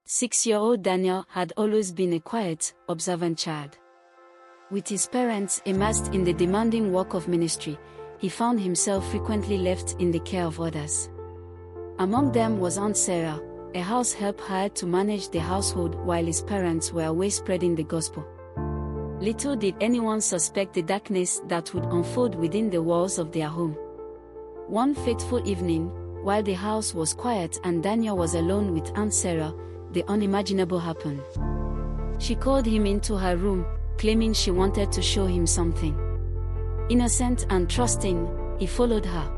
6-year-old Daniel had always been a quiet, observant child. With his parents immersed in the demanding work of ministry, he found himself frequently left in the care of others. Among them was Aunt Sarah, a house help hired to manage the household while his parents were away spreading the gospel. Little did anyone suspect the darkness that would unfold within the walls of their home. One fateful evening, while the house was quiet and Daniel was alone with Aunt Sarah, the unimaginable happened. She called him into her room, claiming she wanted to show him something. Innocent and trusting, he followed her.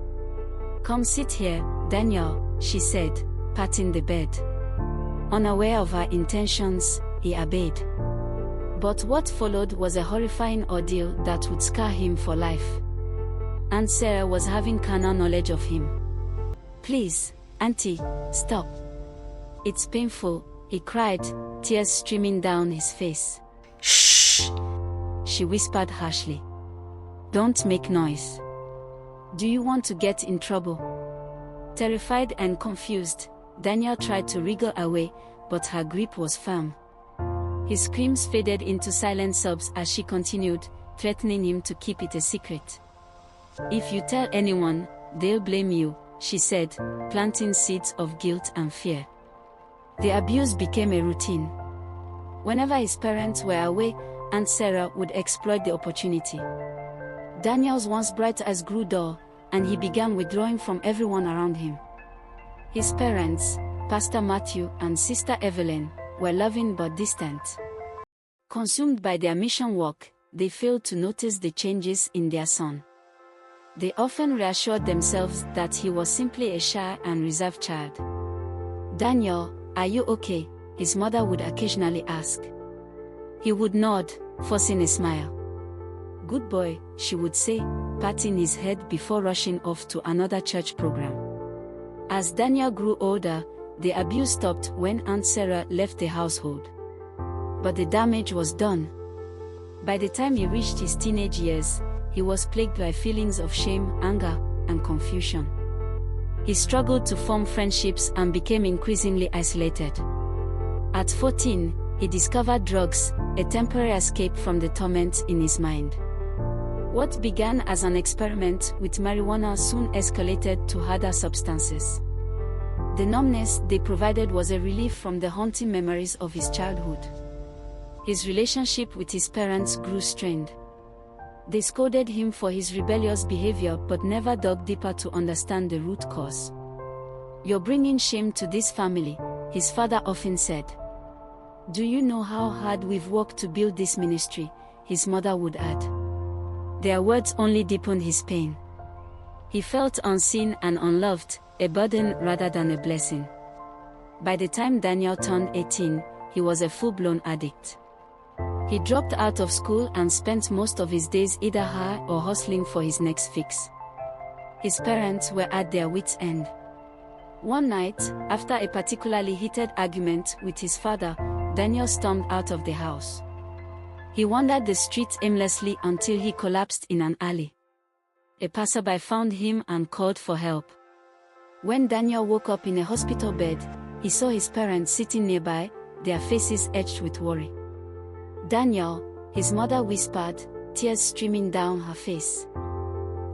"Come sit here, Daniel," she said, patting the bed. Unaware of her intentions, he obeyed. But what followed was a horrifying ordeal that would scar him for life. Aunt Sarah was having carnal knowledge of him. "Please, Auntie, stop. It's painful," he cried, tears streaming down his face. "Shh!" she whispered harshly. "Don't make noise. Do you want to get in trouble?" Terrified and confused, Daniel tried to wriggle away, but her grip was firm. His screams faded into silent sobs as she continued, threatening him to keep it a secret. "If you tell anyone, they'll blame you," she said, planting seeds of guilt and fear. The abuse became a routine. Whenever his parents were away, Aunt Sarah would exploit the opportunity. Daniel's once bright eyes grew dull, and he began withdrawing from everyone around him. His parents, Pastor Matthew and Sister Evelyn, were loving but distant. Consumed by their mission work, they failed to notice the changes in their son. They often reassured themselves that he was simply a shy and reserved child. "Daniel, are you okay?" his mother would occasionally ask. He would nod, forcing a smile. "Good boy," she would say, patting his head before rushing off to another church program. As Daniel grew older, the abuse stopped when Aunt Sarah left the household. But the damage was done. By the time he reached his teenage years, he was plagued by feelings of shame, anger, and confusion. He struggled to form friendships and became increasingly isolated. At 14, he discovered drugs, a temporary escape from the torment in his mind. What began as an experiment with marijuana soon escalated to harder substances. The numbness they provided was a relief from the haunting memories of his childhood. His relationship with his parents grew strained. They scolded him for his rebellious behavior but never dug deeper to understand the root cause. "You're bringing shame to this family," his father often said. "Do you know how hard we've worked to build this ministry?" his mother would add. Their words only deepened his pain. He felt unseen and unloved, a burden rather than a blessing. By the time Daniel turned 18, he was a full-blown addict. He dropped out of school and spent most of his days either high or hustling for his next fix. His parents were at their wits' end. One night, after a particularly heated argument with his father, Daniel stormed out of the house. He wandered the streets aimlessly until he collapsed in an alley. A passerby found him and called for help. When Daniel woke up in a hospital bed, he saw his parents sitting nearby, their faces etched with worry. "Daniel," his mother whispered, tears streaming down her face.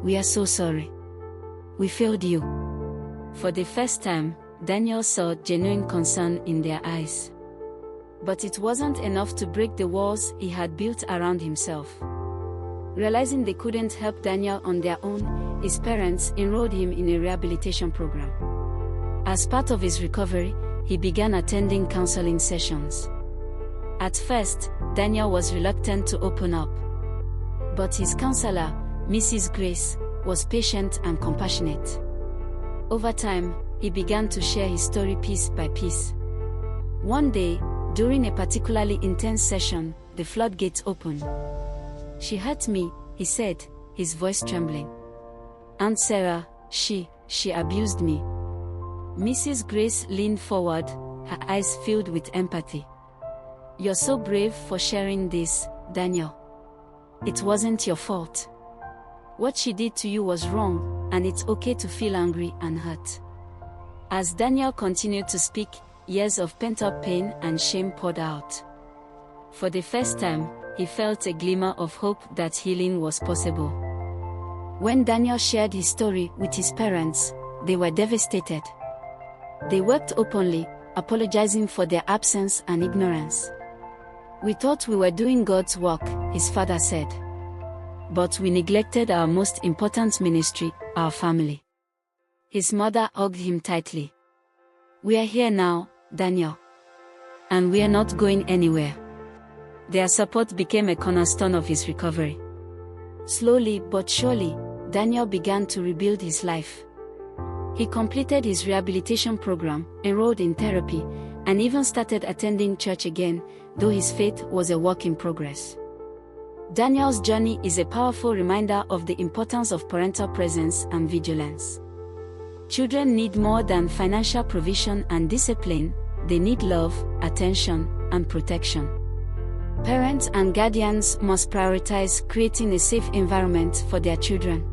"We are so sorry. We failed you." For the first time, Daniel saw genuine concern in their eyes. But it wasn't enough to break the walls he had built around himself. Realizing they couldn't help Daniel on their own, his parents enrolled him in a rehabilitation program. As part of his recovery, he began attending counseling sessions. At first, Daniel was reluctant to open up. But his counselor, Mrs. Grace, was patient and compassionate. Over time, he began to share his story piece by piece. One day, during a particularly intense session, the floodgates opened. "She hurt me," he said, his voice trembling. "Aunt Sarah, she abused me." Mrs. Grace leaned forward, her eyes filled with empathy. "You're so brave for sharing this, Daniel. It wasn't your fault. What she did to you was wrong, and it's okay to feel angry and hurt." As Daniel continued to speak, years of pent-up pain and shame poured out. For the first time, he felt a glimmer of hope that healing was possible. When Daniel shared his story with his parents, they were devastated. They wept openly, apologizing for their absence and ignorance. "We thought we were doing God's work," his father said. "But we neglected our most important ministry, our family." His mother hugged him tightly. "We are here now, Daniel. And we are not going anywhere." Their support became a cornerstone of his recovery. Slowly but surely, Daniel began to rebuild his life. He completed his rehabilitation program, enrolled in therapy, and even started attending church again, though his faith was a work in progress. Daniel's journey is a powerful reminder of the importance of parental presence and vigilance. Children need more than financial provision and discipline, they need love, attention, and protection. Parents and guardians must prioritize creating a safe environment for their children.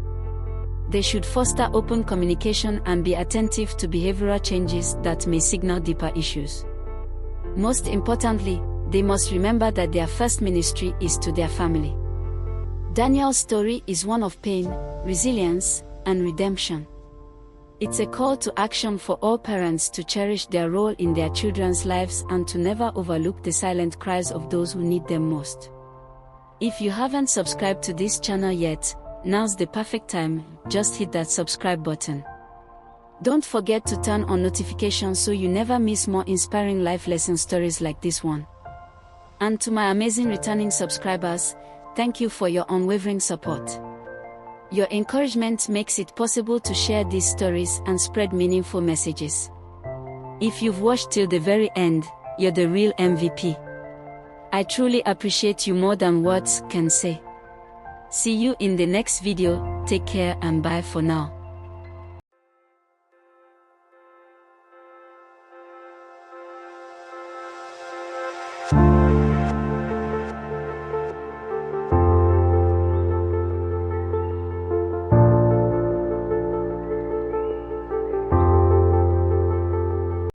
They should foster open communication and be attentive to behavioral changes that may signal deeper issues. Most importantly, they must remember that their first ministry is to their family. Daniel's story is one of pain, resilience, and redemption. It's a call to action for all parents to cherish their role in their children's lives and to never overlook the silent cries of those who need them most. If you haven't subscribed to this channel yet, now's the perfect time, just hit that subscribe button. Don't forget to turn on notifications so you never miss more inspiring life lesson stories like this one. And to my amazing returning subscribers, thank you for your unwavering support. Your encouragement makes it possible to share these stories and spread meaningful messages. If you've watched till the very end, you're the real MVP. I truly appreciate you more than words can say. See you in the next video, take care and bye for now.